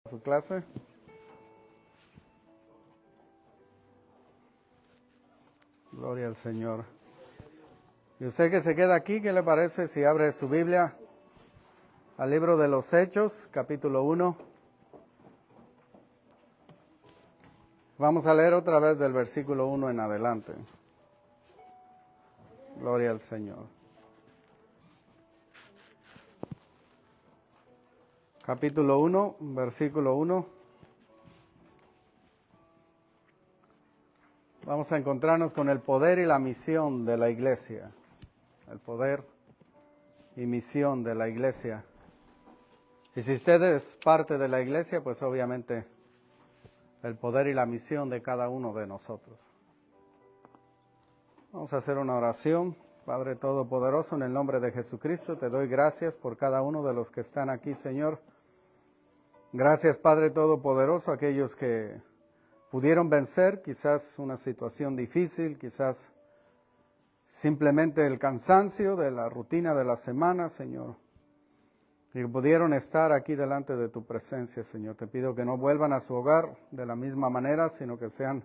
Su clase. Gloria al Señor. Y usted que se queda aquí, ¿qué le parece si abre su Biblia al libro de los Hechos, capítulo 1? Vamos a leer otra vez del versículo 1 en adelante. Gloria al Señor. Capítulo 1, versículo 1. Vamos a encontrarnos con el poder y la misión de la iglesia. El poder y misión de la iglesia. Y si usted es parte de la iglesia, pues obviamente el poder y la misión de cada uno de nosotros. Vamos a hacer una oración. Padre Todopoderoso, en el nombre de Jesucristo, te doy gracias por cada uno de los que están aquí, Señor. Gracias, Padre Todopoderoso, a aquellos que pudieron vencer quizás una situación difícil, quizás simplemente el cansancio de la rutina de la semana, Señor. Y pudieron estar aquí delante de tu presencia, Señor. Te pido que no vuelvan a su hogar de la misma manera, sino que sean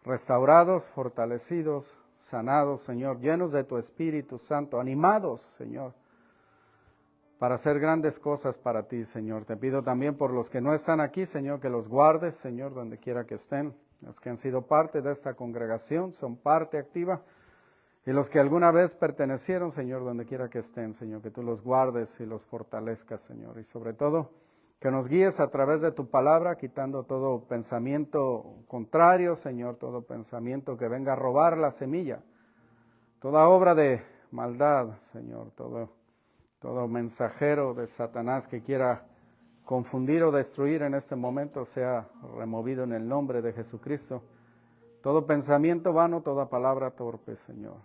restaurados, fortalecidos, sanados, Señor, llenos de tu Espíritu Santo, animados, Señor, para hacer grandes cosas para ti, Señor. Te pido también por los que no están aquí, Señor, que los guardes, Señor, donde quiera que estén. Los que han sido parte de esta congregación, son parte activa. Y los que alguna vez pertenecieron, Señor, donde quiera que estén, Señor, que tú los guardes y los fortalezcas, Señor. Y sobre todo, que nos guíes a través de tu palabra, quitando todo pensamiento contrario, Señor, todo pensamiento que venga a robar la semilla. Toda obra de maldad, Señor, todo mensajero de Satanás que quiera confundir o destruir en este momento sea removido en el nombre de Jesucristo. Todo pensamiento vano, toda palabra torpe, Señor.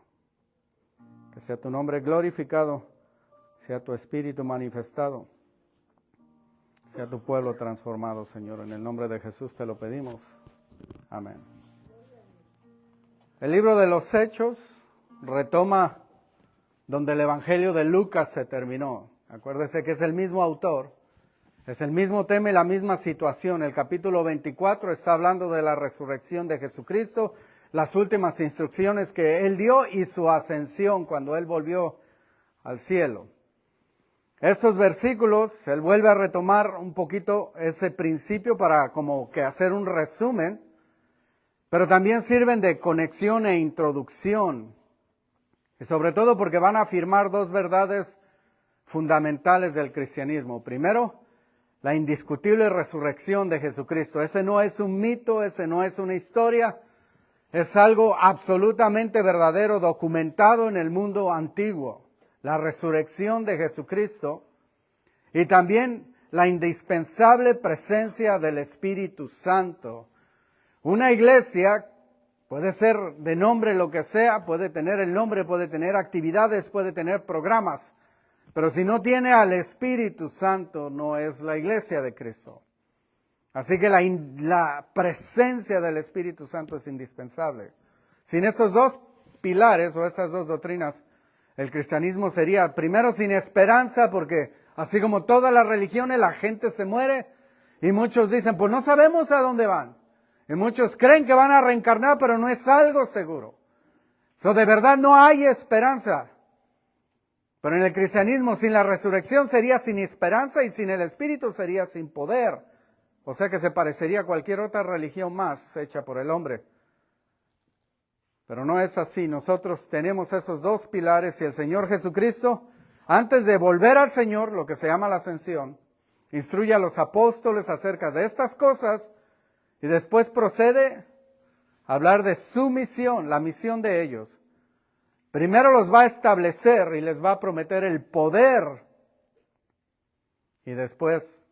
Que sea tu nombre glorificado, sea tu Espíritu manifestado, sea tu pueblo transformado, Señor. En el nombre de Jesús te lo pedimos. Amén. El libro de los Hechos retoma donde el Evangelio de Lucas se terminó. Acuérdese que es el mismo autor, es el mismo tema y la misma situación. El capítulo 24 está hablando de la resurrección de Jesucristo, las últimas instrucciones que Él dio y su ascensión cuando Él volvió al cielo. Estos versículos, Él vuelve a retomar un poquito ese principio para como que hacer un resumen, pero también sirven de conexión e introducción. Y sobre todo porque van a afirmar dos verdades fundamentales del cristianismo. Primero, la indiscutible resurrección de Jesucristo. Ese no es un mito, ese no es una historia, es algo absolutamente verdadero, documentado en el mundo antiguo. La resurrección de Jesucristo y también la indispensable presencia del Espíritu Santo. Una iglesia puede ser de nombre lo que sea, puede tener el nombre, puede tener actividades, puede tener programas, pero si no tiene al Espíritu Santo, no es la iglesia de Cristo. Así que la presencia del Espíritu Santo es indispensable. Sin estos dos pilares o estas dos doctrinas, el cristianismo sería primero sin esperanza, porque así como todas las religiones, la gente se muere y muchos dicen, pues no sabemos a dónde van. Y muchos creen que van a reencarnar, pero no es algo seguro. De verdad no hay esperanza. Pero en el cristianismo, sin la resurrección sería sin esperanza y sin el Espíritu sería sin poder. O sea que se parecería a cualquier otra religión más hecha por el hombre. Pero no es así. Nosotros tenemos esos dos pilares y el Señor Jesucristo, antes de volver al Señor, lo que se llama la ascensión, instruye a los apóstoles acerca de estas cosas. Y después procede a hablar de su misión, la misión de ellos. Primero los va a establecer y les va a prometer el poder. Y después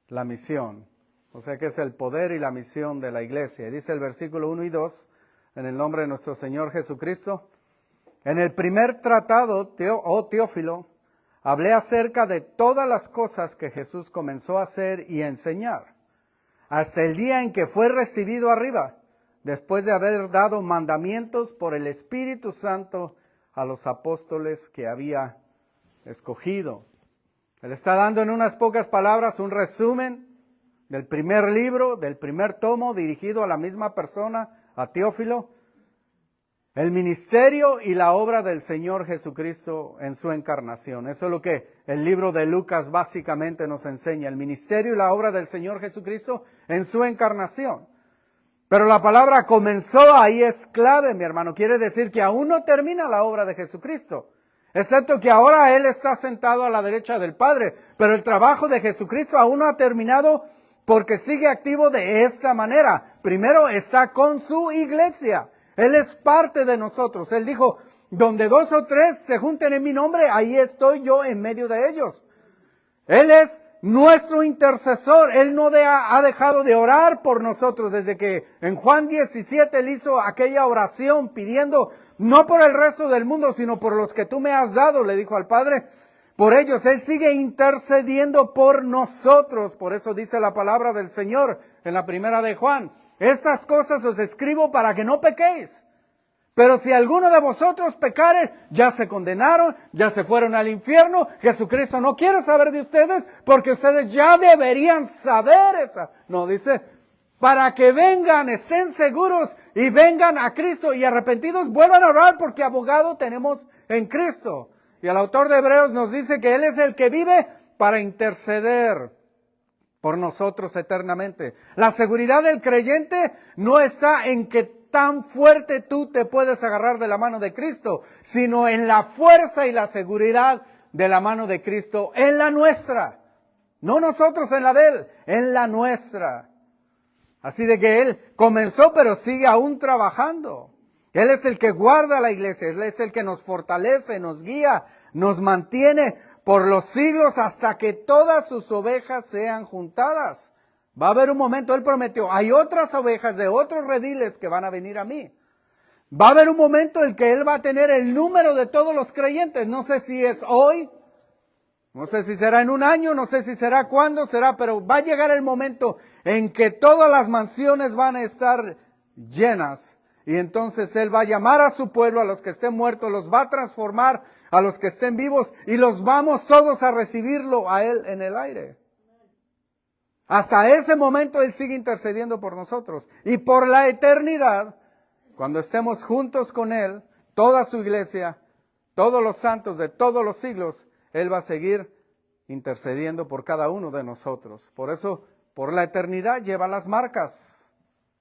la misión. O sea que es el poder y la misión de la iglesia. Y dice el versículo 1 y 2, en el nombre de nuestro Señor Jesucristo. En el primer tratado, Teófilo, hablé acerca de todas las cosas que Jesús comenzó a hacer y a enseñar, hasta el día en que fue recibido arriba, después de haber dado mandamientos por el Espíritu Santo a los apóstoles que había escogido. Él está dando en unas pocas palabras un resumen del primer libro, del primer tomo, dirigido a la misma persona, a Teófilo, el ministerio y la obra del Señor Jesucristo en su encarnación. Eso es lo que el libro de Lucas básicamente nos enseña, el ministerio y la obra del Señor Jesucristo en su encarnación. Pero la palabra comenzó ahí es clave, mi hermano. Quiere decir que aún no termina la obra de Jesucristo, excepto que ahora Él está sentado a la derecha del Padre. Pero el trabajo de Jesucristo aún no ha terminado porque sigue activo de esta manera. Primero está con su iglesia. Él es parte de nosotros. Él dijo, donde 2 o 3 se junten en mi nombre, ahí estoy yo en medio de ellos. Él es nuestro intercesor. Él no ha dejado de orar por nosotros desde que en Juan 17 Él hizo aquella oración pidiendo, no por el resto del mundo, sino por los que tú me has dado, le dijo al Padre. Por ellos Él sigue intercediendo por nosotros. Por eso dice la palabra del Señor en la primera de Juan. Estas cosas os escribo para que no pequéis. Pero si alguno de vosotros pecare, ya se condenaron, ya se fueron al infierno. Jesucristo no quiere saber de ustedes porque ustedes ya deberían saber esa. No, dice, para que vengan, estén seguros y vengan a Cristo y arrepentidos, vuelvan a orar porque abogado tenemos en Cristo. Y el autor de Hebreos nos dice que Él es el que vive para interceder por nosotros eternamente. La seguridad del creyente no está en que tan fuerte tú te puedes agarrar de la mano de Cristo, sino en la fuerza y la seguridad de la mano de Cristo en la nuestra. No nosotros en la de Él, en la nuestra. Así de que Él comenzó pero sigue aún trabajando. Él es el que guarda la iglesia, Él es el que nos fortalece, nos guía, nos mantiene por los siglos hasta que todas sus ovejas sean juntadas. Va a haber un momento, Él prometió, hay otras ovejas de otros rediles que van a venir a mí. Va a haber un momento en que Él va a tener el número de todos los creyentes. No sé si es hoy, no sé si será en un año, no sé si será cuándo será, pero va a llegar el momento en que todas las mansiones van a estar llenas. Y entonces Él va a llamar a su pueblo, a los que estén muertos, los va a transformar a los que estén vivos y los vamos todos a recibirlo a Él en el aire. Hasta ese momento Él sigue intercediendo por nosotros. Y por la eternidad, cuando estemos juntos con Él, toda su iglesia, todos los santos de todos los siglos, Él va a seguir intercediendo por cada uno de nosotros. Por eso, por la eternidad lleva las marcas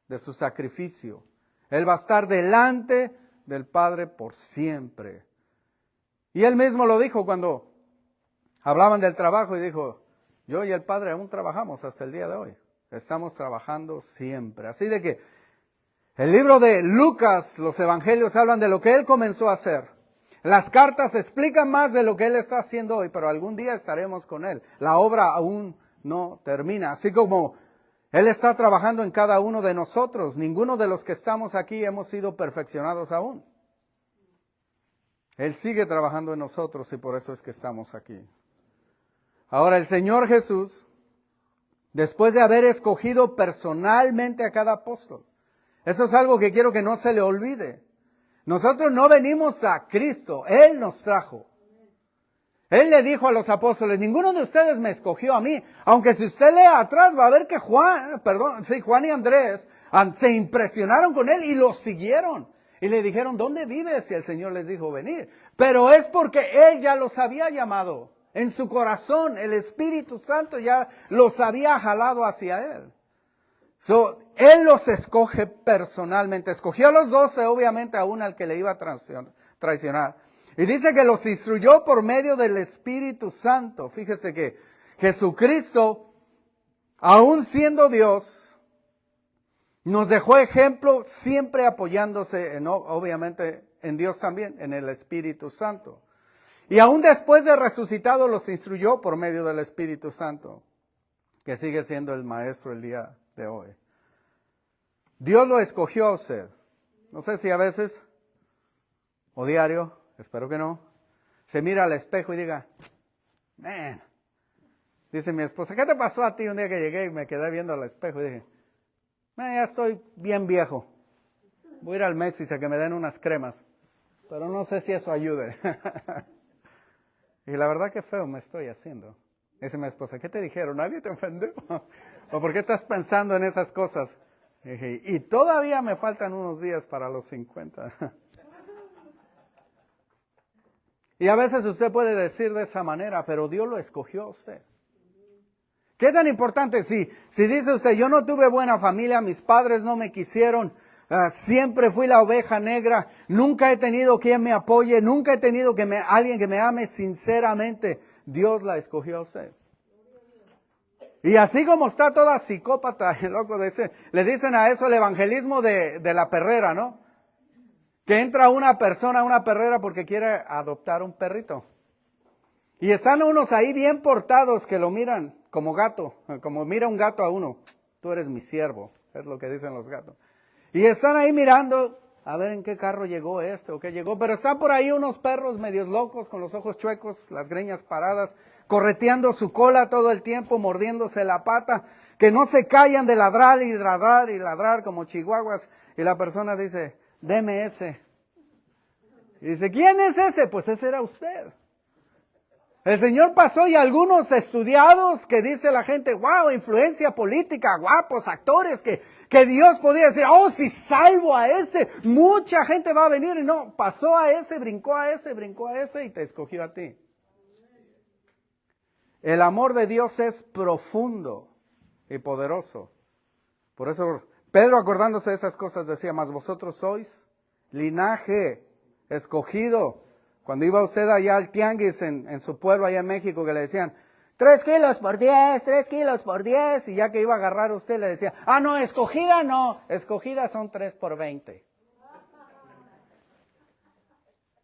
de su sacrificio. Él va a estar delante del Padre por siempre. Y Él mismo lo dijo cuando hablaban del trabajo y dijo, yo y el Padre aún trabajamos hasta el día de hoy. Estamos trabajando siempre. Así de que el libro de Lucas, los evangelios hablan de lo que Él comenzó a hacer. Las cartas explican más de lo que Él está haciendo hoy, pero algún día estaremos con Él. La obra aún no termina. Así como Él está trabajando en cada uno de nosotros. Ninguno de los que estamos aquí hemos sido perfeccionados aún. Él sigue trabajando en nosotros y por eso es que estamos aquí. Ahora el Señor Jesús, después de haber escogido personalmente a cada apóstol, eso es algo que quiero que no se le olvide. Nosotros no venimos a Cristo, Él nos trajo. Él le dijo a los apóstoles, ninguno de ustedes me escogió a mí. Aunque si usted lee atrás va a ver que Juan y Andrés se impresionaron con Él y lo siguieron. Y le dijeron, ¿dónde vives? Y el Señor les dijo, venid. Pero es porque Él ya los había llamado. En su corazón, el Espíritu Santo ya los había jalado hacia Él. Él los escoge personalmente. Escogió a los 12, obviamente, aún al que le iba a traicionar. Y dice que los instruyó por medio del Espíritu Santo. Fíjese que Jesucristo, aún siendo Dios, nos dejó ejemplo siempre apoyándose, obviamente, en Dios también, en el Espíritu Santo. Y aún después de resucitado los instruyó por medio del Espíritu Santo, que sigue siendo el Maestro el día de hoy. Dios lo escogió a usted. No sé si a veces, o diario, espero que no, se mira al espejo y diga, man, dice mi esposa, ¿qué te pasó a ti un día que llegué y me quedé viendo al espejo y dije, man, ya estoy bien viejo, voy a ir al Messi a que me den unas cremas, pero no sé si eso ayude. Y la verdad que feo me estoy haciendo. Dice mi esposa, ¿qué te dijeron? ¿Nadie te ofendió? ¿O por qué estás pensando en esas cosas? Dije, y todavía me faltan unos días para los 50. Y a veces usted puede decir de esa manera, pero Dios lo escogió a usted. ¿Qué tan importante? Si dice usted, yo no tuve buena familia, mis padres no me quisieron, siempre fui la oveja negra, nunca he tenido quien me apoye, nunca he tenido alguien que me ame sinceramente, Dios la escogió a usted. Y así como está toda psicópata, loco, le dicen a eso el evangelismo de la perrera, ¿no? Que entra una persona a una perrera porque quiere adoptar un perrito. Y están unos ahí bien portados que lo miran como gato, como mira un gato a uno. Tú eres mi siervo, es lo que dicen los gatos. Y están ahí mirando, a ver en qué carro llegó este o qué llegó. Pero están por ahí unos perros medios locos, con los ojos chuecos, las greñas paradas, correteando su cola todo el tiempo, mordiéndose la pata, que no se callan de ladrar y ladrar y ladrar como chihuahuas. Y la persona dice, deme ese. Y dice, ¿quién es ese? Pues ese era usted. El Señor pasó y algunos estudiados que dice la gente, wow, influencia política, guapos, actores, que Dios podía decir, oh, si salvo a este, mucha gente va a venir. Y no, pasó a ese, brincó a ese, brincó a ese y te escogió a ti. El amor de Dios es profundo y poderoso. Por eso Pedro, acordándose de esas cosas, decía, mas vosotros sois linaje escogido. Cuando iba usted allá al tianguis en su pueblo, allá en México, que le decían, 3 kilos por 10, 3 kilos por 10, y ya que iba a agarrar usted le decía, no, escogida no, escogida son 3 por 20.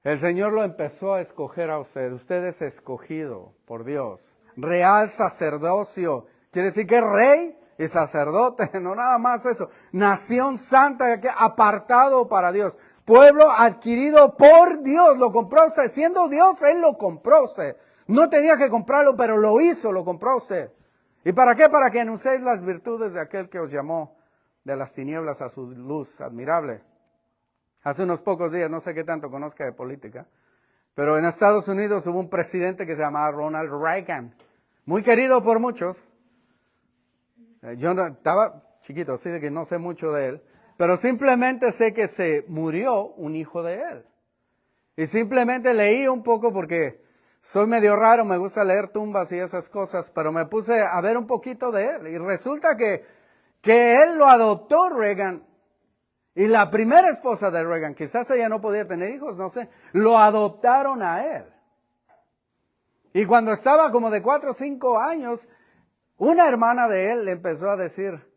El Señor lo empezó a escoger a usted. Usted es escogido por Dios. Real sacerdocio. Quiere decir que es rey y sacerdote, no nada más eso. Nación santa, apartado para Dios. Pueblo adquirido por Dios, lo compró usted. Siendo Dios, Él lo compró usted. No tenía que comprarlo, pero lo hizo, lo compró usted. ¿Y para qué? Para que anunciéis las virtudes de aquel que os llamó de las tinieblas a su luz admirable. Hace unos pocos días, no sé qué tanto conozca de política, pero en Estados Unidos hubo un presidente que se llamaba Ronald Reagan. Muy querido por muchos. Yo estaba chiquito, así de que no sé mucho de él. Pero simplemente sé que se murió un hijo de él. Y simplemente leí un poco porque soy medio raro, me gusta leer tumbas y esas cosas, pero me puse a ver un poquito de él. Y resulta que él lo adoptó Reagan. Y la primera esposa de Reagan, quizás ella no podía tener hijos, no sé, lo adoptaron a él. Y cuando estaba como de 4 o 5 años, una hermana de él le empezó a decir,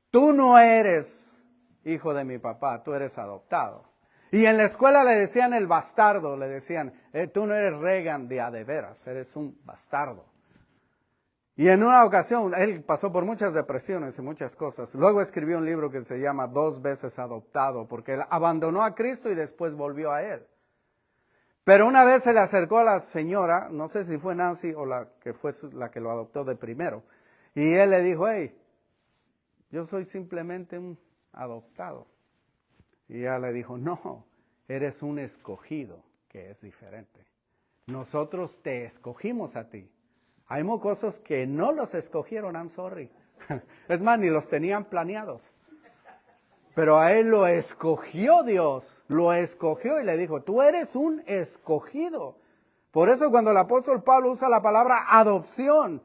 tú no eres hijo de mi papá, tú eres adoptado. Y en la escuela le decían el bastardo, le decían, tú no eres Reagan de a de veras, eres un bastardo. Y en una ocasión, él pasó por muchas depresiones y muchas cosas. Luego escribió un libro que se llama 2 veces adoptado, porque él abandonó a Cristo y después volvió a él. Pero una vez se le acercó a la señora, no sé si fue Nancy o la que fue la que lo adoptó de primero, y él le dijo, hey, yo soy simplemente un adoptado. Y ella le dijo, no, eres un escogido, que es diferente. Nosotros te escogimos a ti. Hay mocosos que no los escogieron, I'm sorry. Es más, ni los tenían planeados. Pero a él lo escogió Dios, lo escogió y le dijo, tú eres un escogido. Por eso cuando el apóstol Pablo usa la palabra adopción,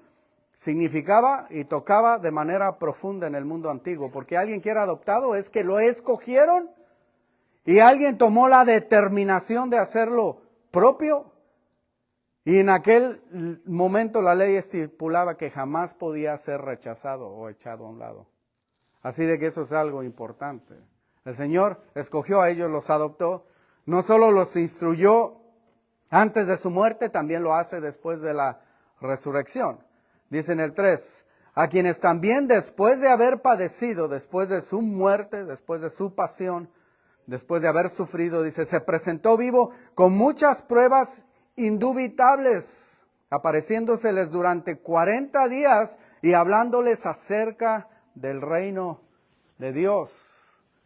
significaba y tocaba de manera profunda en el mundo antiguo, porque alguien que era adoptado es que lo escogieron y alguien tomó la determinación de hacerlo propio. Y en aquel momento la ley estipulaba que jamás podía ser rechazado o echado a un lado. Así de que eso es algo importante. El Señor escogió a ellos, los adoptó, no solo los instruyó antes de su muerte, también lo hace después de la resurrección. Dice en el 3, a quienes también después de haber padecido, después de su muerte, después de su pasión, después de haber sufrido, dice, se presentó vivo con muchas pruebas indubitables, apareciéndoseles durante 40 días y hablándoles acerca del reino de Dios.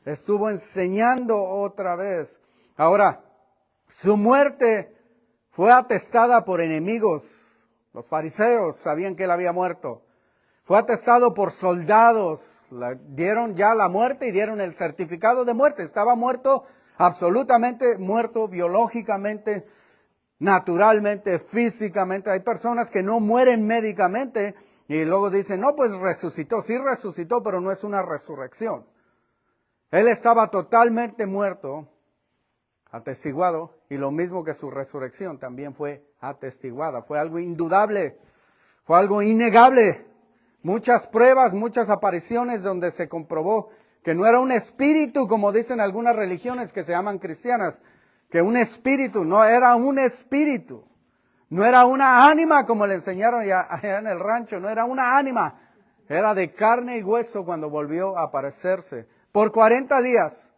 Estuvo enseñando otra vez. Ahora, su muerte fue atestada por enemigos. Los fariseos sabían que él había muerto. Fue atestado por soldados. Dieron ya la muerte y dieron el certificado de muerte. Estaba muerto, absolutamente muerto, biológicamente, naturalmente, físicamente. Hay personas que no mueren médicamente y luego dicen, no, pues resucitó. Sí resucitó, pero no es una resurrección. Él estaba totalmente muerto, atestiguado, y lo mismo que su resurrección también fue atestiguada. Fue algo indudable, fue algo innegable. Muchas pruebas, muchas apariciones donde se comprobó que no era un espíritu, como dicen algunas religiones que se llaman cristianas, que un espíritu, no era un espíritu, no era una ánima como le enseñaron allá en el rancho, no era una ánima, era de carne y hueso cuando volvió a aparecerse. Por 40 días,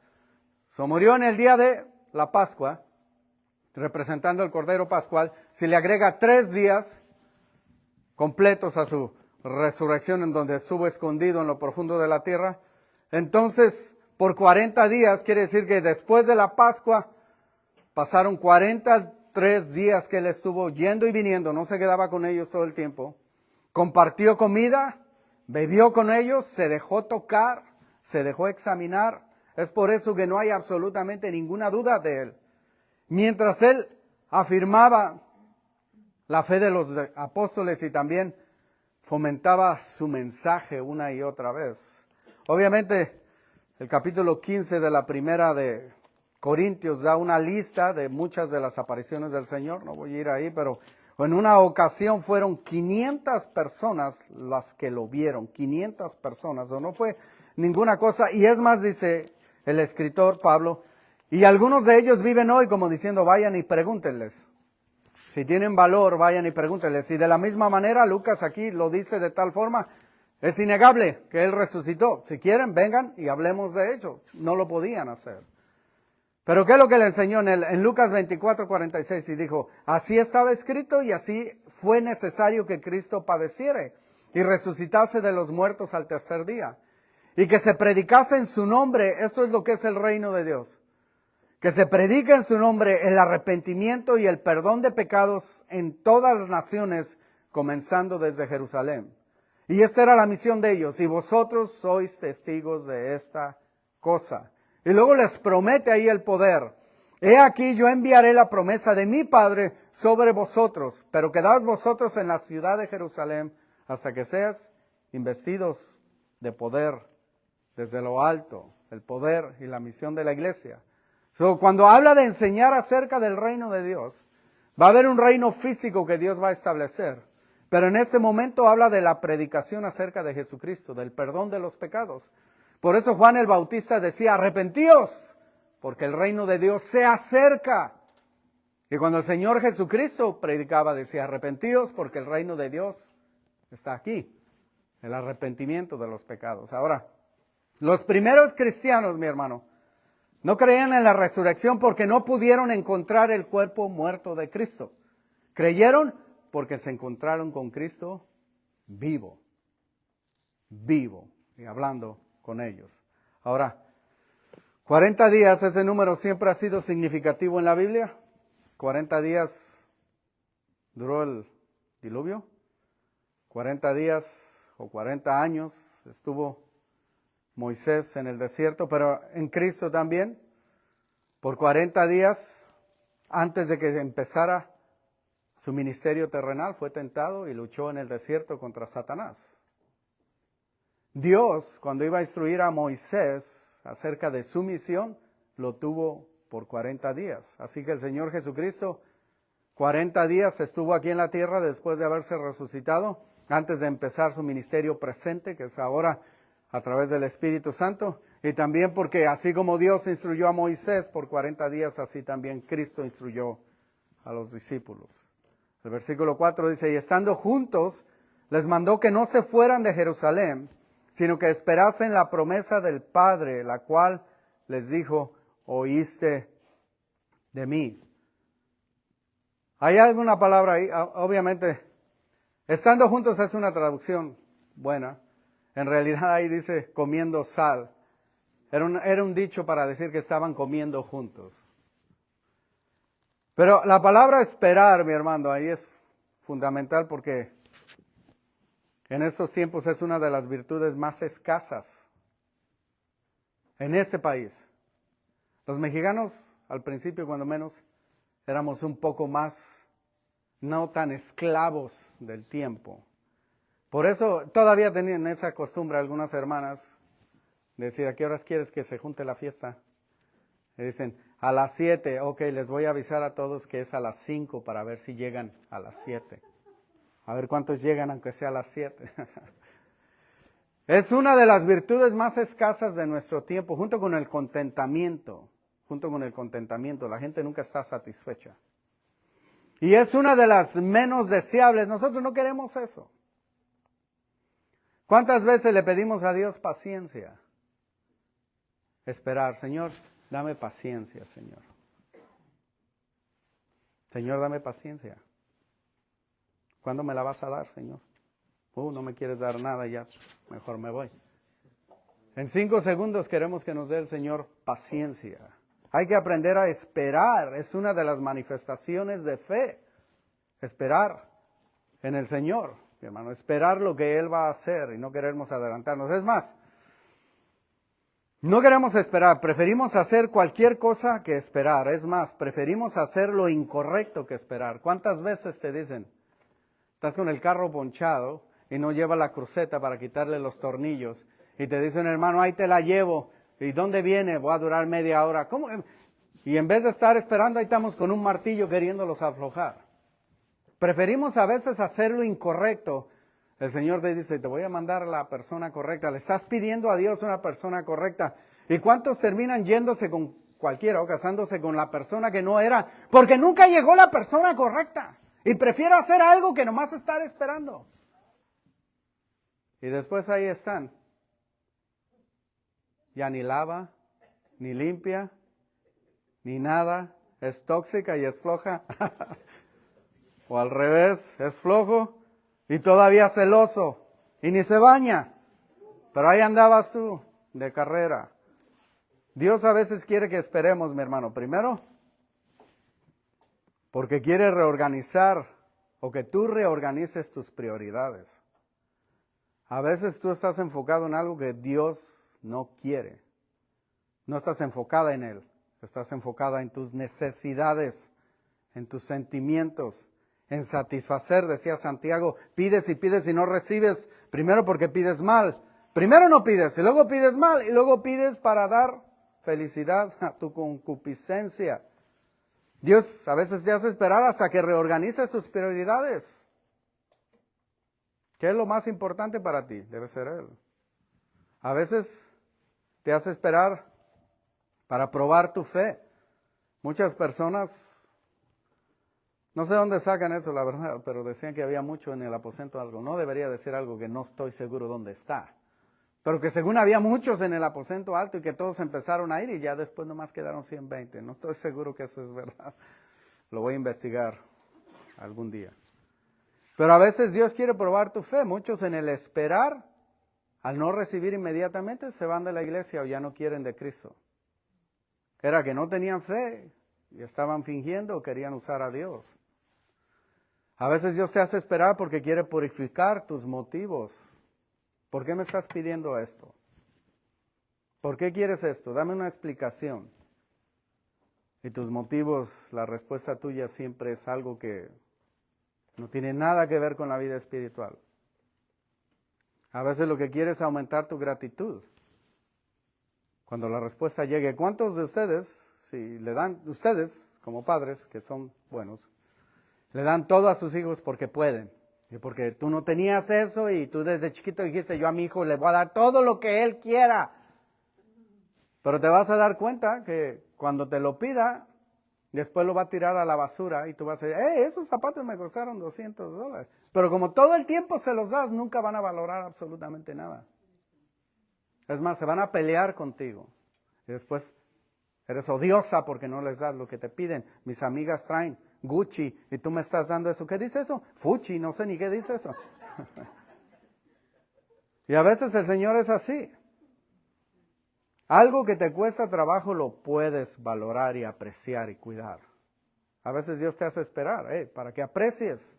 se murió en el día de la Pascua, representando el Cordero Pascual. Si le agrega 3 días completos a su resurrección, en donde estuvo escondido en lo profundo de la tierra, entonces por 40 días, quiere decir que después de la Pascua, pasaron 43 días que él estuvo yendo y viniendo, no se quedaba con ellos todo el tiempo, compartió comida, bebió con ellos, se dejó tocar, se dejó examinar. Es por eso que no hay absolutamente ninguna duda de él. Mientras él afirmaba la fe de los apóstoles y también fomentaba su mensaje una y otra vez. Obviamente, el capítulo 15 de la primera de Corintios da una lista de muchas de las apariciones del Señor. No voy a ir ahí, pero en una ocasión fueron 500 personas las que lo vieron. 500 personas, o no fue ninguna cosa. Y es más, dice el escritor Pablo, y algunos de ellos viven hoy como diciendo, vayan y pregúntenles. Si tienen valor, vayan y pregúntenles. Y de la misma manera, Lucas aquí lo dice de tal forma, es innegable que Él resucitó. Si quieren, vengan y hablemos de ello. No lo podían hacer. Pero ¿qué es lo que le enseñó en Lucas 24:46? Y dijo, así estaba escrito y así fue necesario que Cristo padeciere y resucitase de los muertos al tercer día. Y que se predicase en su nombre, esto es lo que es el reino de Dios. Que se predique en su nombre el arrepentimiento y el perdón de pecados en todas las naciones, comenzando desde Jerusalén. Y esta era la misión de ellos. Y vosotros sois testigos de esta cosa. Y luego les promete ahí el poder. He aquí yo enviaré la promesa de mi Padre sobre vosotros, pero quedaos vosotros en la ciudad de Jerusalén hasta que seas investidos de poder desde lo alto, el poder y la misión de la iglesia. Cuando habla de enseñar acerca del reino de Dios, va a haber un reino físico que Dios va a establecer. Pero en este momento habla de la predicación acerca de Jesucristo, del perdón de los pecados. Por eso Juan el Bautista decía, arrepentíos, porque el reino de Dios se acerca. Y cuando el Señor Jesucristo predicaba, decía, arrepentíos, porque el reino de Dios está aquí. El arrepentimiento de los pecados. Ahora, los primeros cristianos, mi hermano, no creían en la resurrección porque no pudieron encontrar el cuerpo muerto de Cristo. Creyeron porque se encontraron con Cristo vivo, y hablando con ellos. Ahora, 40 días, ese número siempre ha sido significativo en la Biblia. 40 días duró el diluvio. 40 días o 40 años estuvo Moisés en el desierto, pero en Cristo también, por 40 días, antes de que empezara su ministerio terrenal, fue tentado y luchó en el desierto contra Satanás. Dios, cuando iba a instruir a Moisés acerca de su misión, lo tuvo por 40 días. Así que el Señor Jesucristo, 40 días estuvo aquí en la tierra después de haberse resucitado, antes de empezar su ministerio presente, que es ahora a través del Espíritu Santo, y también porque así como Dios instruyó a Moisés por 40 días, así también Cristo instruyó a los discípulos. El versículo 4 dice, y estando juntos, les mandó que no se fueran de Jerusalén, sino que esperasen la promesa del Padre, la cual les dijo, oíste de mí. ¿Hay alguna palabra ahí? Obviamente, estando juntos es una traducción buena. En realidad ahí dice comiendo sal. Era un dicho para decir que estaban comiendo juntos. Pero la palabra esperar, mi hermano, ahí es fundamental porque en estos tiempos es una de las virtudes más escasas en este país. Los mexicanos, al principio cuando menos, éramos un poco más, no tan esclavos del tiempo. Por eso todavía tenían esa costumbre algunas hermanas, de decir, ¿a qué horas quieres que se junte la fiesta? Y dicen, a las 7, ok, les voy a avisar a todos que es a las 5 para ver si llegan a las 7. A ver cuántos llegan aunque sea a las 7. Es una de las virtudes más escasas de nuestro tiempo, junto con el contentamiento. La gente nunca está satisfecha. Y es una de las menos deseables. Nosotros no queremos eso. ¿Cuántas veces le pedimos a Dios paciencia? Esperar, Señor, dame paciencia, Señor. Señor, dame paciencia. ¿Cuándo me la vas a dar, Señor? No me quieres dar nada ya, mejor me voy. En 5 segundos queremos que nos dé el Señor paciencia. Hay que aprender a esperar, es una de las manifestaciones de fe. Esperar en el Señor, mi hermano, esperar lo que Él va a hacer y no queremos adelantarnos. Es más, no queremos esperar, preferimos hacer cualquier cosa que esperar. Es más, preferimos hacer lo incorrecto que esperar. ¿Cuántas veces te dicen, estás con el carro ponchado y no lleva la cruceta para quitarle los tornillos? Y te dicen, hermano, ahí te la llevo. ¿Y dónde viene? Voy a durar media hora. ¿Cómo? Y en vez de estar esperando, ahí estamos con un martillo queriéndolos aflojar. Preferimos a veces hacer lo incorrecto. El Señor te dice, te voy a mandar a la persona correcta. Le estás pidiendo a Dios una persona correcta. ¿Y cuántos terminan yéndose con cualquiera o casándose con la persona que no era? Porque nunca llegó la persona correcta. Y prefiero hacer algo que nomás estar esperando. Y después ahí están. Ya ni lava, ni limpia, ni nada. Es tóxica y es floja. O al revés, es flojo y todavía celoso. Y ni se baña. Pero ahí andabas tú, de carrera. Dios a veces quiere que esperemos, mi hermano. Primero, porque quiere reorganizar o que tú reorganices tus prioridades. A veces tú estás enfocado en algo que Dios no quiere. No estás enfocada en Él. Estás enfocada en tus necesidades, en tus sentimientos, en satisfacer, decía Santiago, pides y no recibes, primero porque pides mal. Primero no pides y luego pides mal y luego pides para dar felicidad a tu concupiscencia. Dios a veces te hace esperar hasta que reorganices tus prioridades. ¿Qué es lo más importante para ti? Debe ser Él. A veces te hace esperar para probar tu fe. Muchas personas, no sé dónde sacan eso, la verdad, pero decían que había mucho en el aposento algo. No debería decir algo que no estoy seguro dónde está. Pero que según había muchos en el aposento alto y que todos empezaron a ir y ya después nomás quedaron 120. No estoy seguro que eso es verdad. Lo voy a investigar algún día. Pero a veces Dios quiere probar tu fe. Muchos en el esperar, al no recibir inmediatamente, se van de la iglesia o ya no quieren de Cristo. Era que no tenían fe y estaban fingiendo o querían usar a Dios. A veces Dios te hace esperar porque quiere purificar tus motivos. ¿Por qué me estás pidiendo esto? ¿Por qué quieres esto? Dame una explicación. Y tus motivos, la respuesta tuya siempre es algo que no tiene nada que ver con la vida espiritual. A veces lo que quieres es aumentar tu gratitud. Cuando la respuesta llegue, ¿cuántos de ustedes, si le dan, ustedes como padres que son buenos, le dan todo a sus hijos porque pueden? Y porque tú no tenías eso y tú desde chiquito dijiste, yo a mi hijo le voy a dar todo lo que él quiera. Pero te vas a dar cuenta que cuando te lo pida, después lo va a tirar a la basura y tú vas a decir, esos zapatos me costaron $200. Pero como todo el tiempo se los das, nunca van a valorar absolutamente nada. Es más, se van a pelear contigo. Y después eres odiosa porque no les das lo que te piden. Mis amigas traen Gucci y tú me estás dando eso. ¿Qué dice eso? Fuchi, no sé ni qué dice eso. Y a veces el Señor es así. Algo que te cuesta trabajo lo puedes valorar y apreciar y cuidar. A veces Dios te hace esperar, para que aprecies.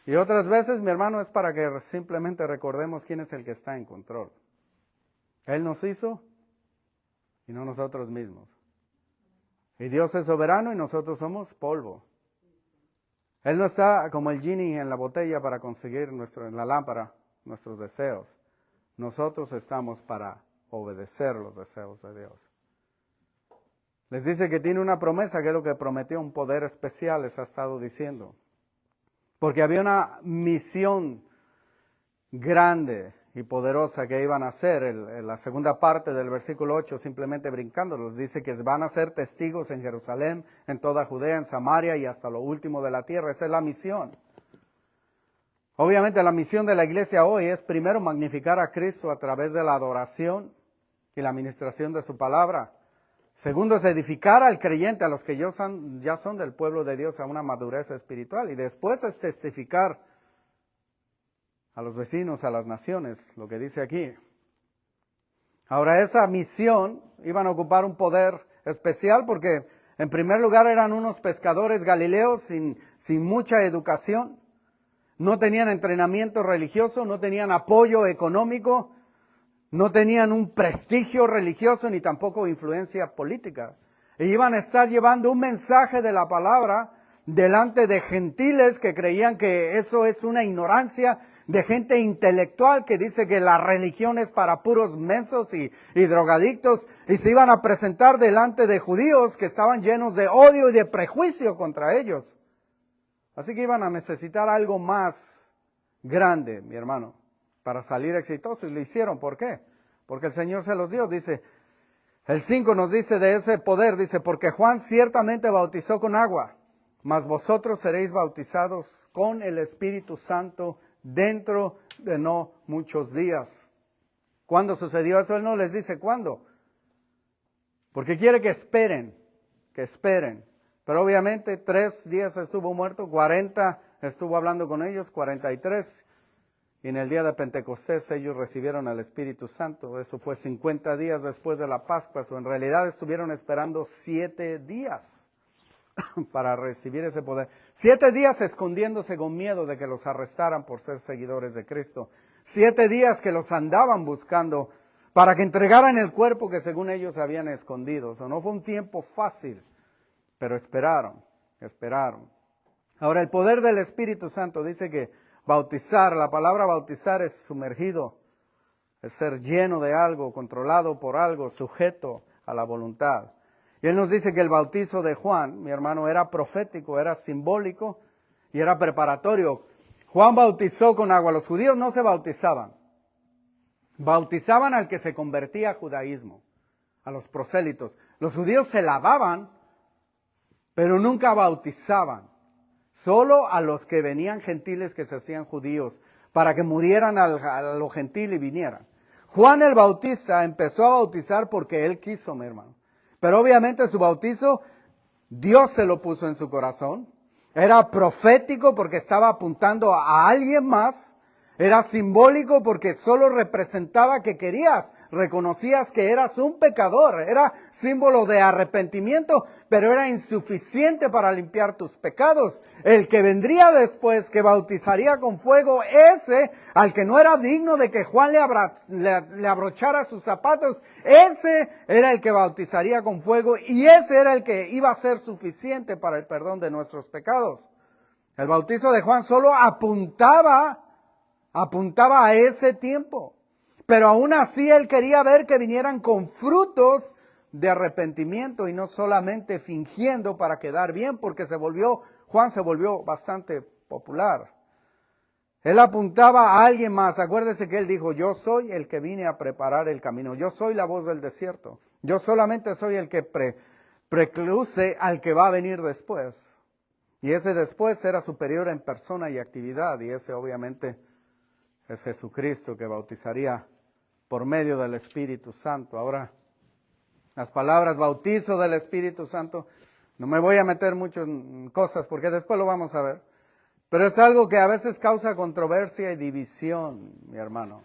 Y otras veces, mi hermano, es para que simplemente recordemos quién es el que está en control. Él nos hizo y no nosotros mismos. Y Dios es soberano y nosotros somos polvo. Él no está como el genie en la botella para conseguir en la lámpara nuestros deseos. Nosotros estamos para obedecer los deseos de Dios. Les dice que tiene una promesa, que es lo que prometió, un poder especial, les ha estado diciendo. Porque había una misión grande y poderosa que iban a hacer. En la segunda parte del versículo 8, simplemente brincándolos, dice que van a ser testigos en Jerusalén, en toda Judea, en Samaria y hasta lo último de la tierra. Esa es la misión. Obviamente la misión de la iglesia hoy es primero magnificar a Cristo a través de la adoración y la administración de su palabra. Segundo es edificar al creyente, a los que ya son del pueblo de Dios, a una madurez espiritual. Y después es testificar a los vecinos, a las naciones, lo que dice aquí. Ahora, esa misión iban a ocupar un poder especial porque, en primer lugar, eran unos pescadores galileos sin mucha educación. No tenían entrenamiento religioso, no tenían apoyo económico, no tenían un prestigio religioso ni tampoco influencia política. E iban a estar llevando un mensaje de la palabra delante de gentiles que creían que eso es una ignorancia, de gente intelectual que dice que la religión es para puros mensos y drogadictos, y se iban a presentar delante de judíos que estaban llenos de odio y de prejuicio contra ellos. Así que iban a necesitar algo más grande, mi hermano, para salir exitosos, y lo hicieron. ¿Por qué? Porque el Señor se los dio. Dice, el 5 nos dice de ese poder, dice, porque Juan ciertamente bautizó con agua, mas vosotros seréis bautizados con el Espíritu Santo dentro de no muchos días. ¿Cuándo sucedió eso? Él no les dice cuándo, porque quiere que esperen, Pero obviamente 3 días estuvo muerto, 40 estuvo hablando con ellos, 43. Y en el día de Pentecostés ellos recibieron al Espíritu Santo. Eso fue 50 días después de la Pascua. O en realidad estuvieron esperando 7 días para recibir ese poder. 7 días escondiéndose con miedo de que los arrestaran por ser seguidores de Cristo. 7 días que los andaban buscando para que entregaran el cuerpo que según ellos habían escondido. O no fue un tiempo fácil, pero esperaron. Ahora, el poder del Espíritu Santo dice que bautizar, la palabra bautizar es sumergido, es ser lleno de algo, controlado por algo, sujeto a la voluntad. Y él nos dice que el bautizo de Juan, mi hermano, era profético, era simbólico y era preparatorio. Juan bautizó con agua. Los judíos no se bautizaban. Bautizaban al que se convertía a judaísmo, a los prosélitos. Los judíos se lavaban, pero nunca bautizaban. Solo a los que venían gentiles que se hacían judíos, para que murieran a lo gentil y vinieran. Juan el Bautista empezó a bautizar porque él quiso, mi hermano. Pero obviamente su bautizo, Dios se lo puso en su corazón. Era profético porque estaba apuntando a alguien más. Era simbólico porque solo representaba que reconocías que eras un pecador. Era símbolo de arrepentimiento, pero era insuficiente para limpiar tus pecados. El que vendría después, que bautizaría con fuego, ese, al que no era digno de que Juan le abrochara sus zapatos, ese era el que bautizaría con fuego y ese era el que iba a ser suficiente para el perdón de nuestros pecados. El bautizo de Juan solo apuntaba a ese tiempo. Pero aún así él quería ver que vinieran con frutos de arrepentimiento y no solamente fingiendo para quedar bien, porque Juan se volvió bastante popular. Él apuntaba a alguien más. Acuérdese que él dijo, yo soy el que vine a preparar el camino. Yo soy la voz del desierto. Yo solamente soy el que precluye al que va a venir después. Y ese después era superior en persona y actividad. Y ese obviamente es Jesucristo, que bautizaría por medio del Espíritu Santo. Ahora, las palabras bautizo del Espíritu Santo, no me voy a meter mucho en cosas porque después lo vamos a ver. Pero es algo que a veces causa controversia y división, mi hermano.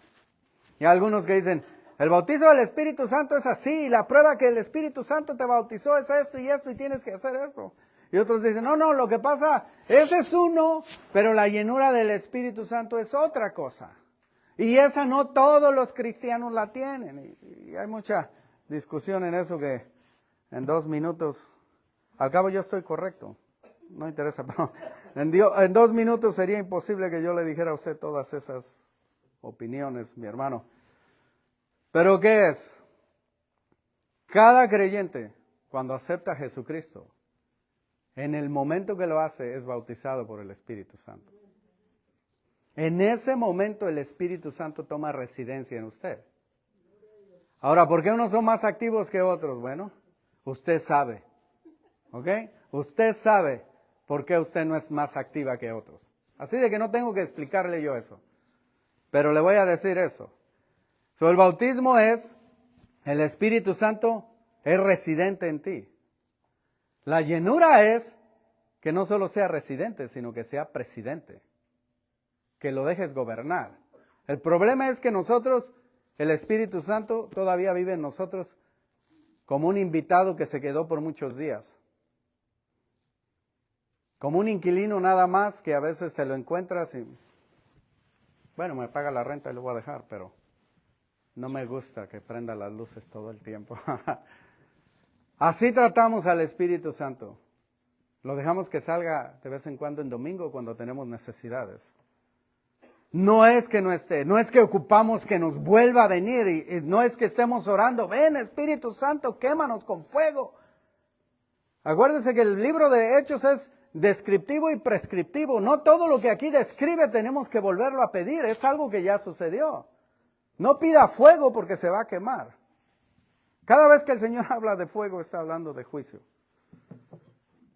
Y hay algunos que dicen, el bautizo del Espíritu Santo es así, y la prueba que el Espíritu Santo te bautizó es esto y tienes que hacer esto. Y otros dicen, no, lo que pasa, ese es uno, pero la llenura del Espíritu Santo es otra cosa. Y esa no todos los cristianos la tienen. Y hay mucha discusión en eso que en 2 minutos, al cabo yo estoy correcto, no interesa, pero en 2 minutos sería imposible que yo le dijera a usted todas esas opiniones, mi hermano. Pero ¿qué es? Cada creyente, cuando acepta a Jesucristo, en el momento que lo hace, es bautizado por el Espíritu Santo. En ese momento el Espíritu Santo toma residencia en usted. Ahora, ¿por qué unos son más activos que otros? Bueno, usted sabe. ¿Ok? Usted sabe por qué usted no es más activa que otros. Así de que no tengo que explicarle yo eso. Pero le voy a decir eso. El bautismo es, el Espíritu Santo es residente en ti. La llenura es que no solo sea residente, sino que sea presidente. Que lo dejes gobernar. El problema es que nosotros, el Espíritu Santo todavía vive en nosotros como un invitado que se quedó por muchos días. Como un inquilino nada más que a veces te lo encuentras y, bueno, me paga la renta y lo voy a dejar, pero no me gusta que prenda las luces todo el tiempo. Así tratamos al Espíritu Santo. Lo dejamos que salga de vez en cuando en domingo cuando tenemos necesidades. No es que no esté, no es que ocupamos que nos vuelva a venir y no es que estemos orando, ven Espíritu Santo, quémanos con fuego. Acuérdense que el libro de Hechos es descriptivo y prescriptivo. No todo lo que aquí describe tenemos que volverlo a pedir, es algo que ya sucedió. No pida fuego porque se va a quemar. Cada vez que el Señor habla de fuego está hablando de juicio.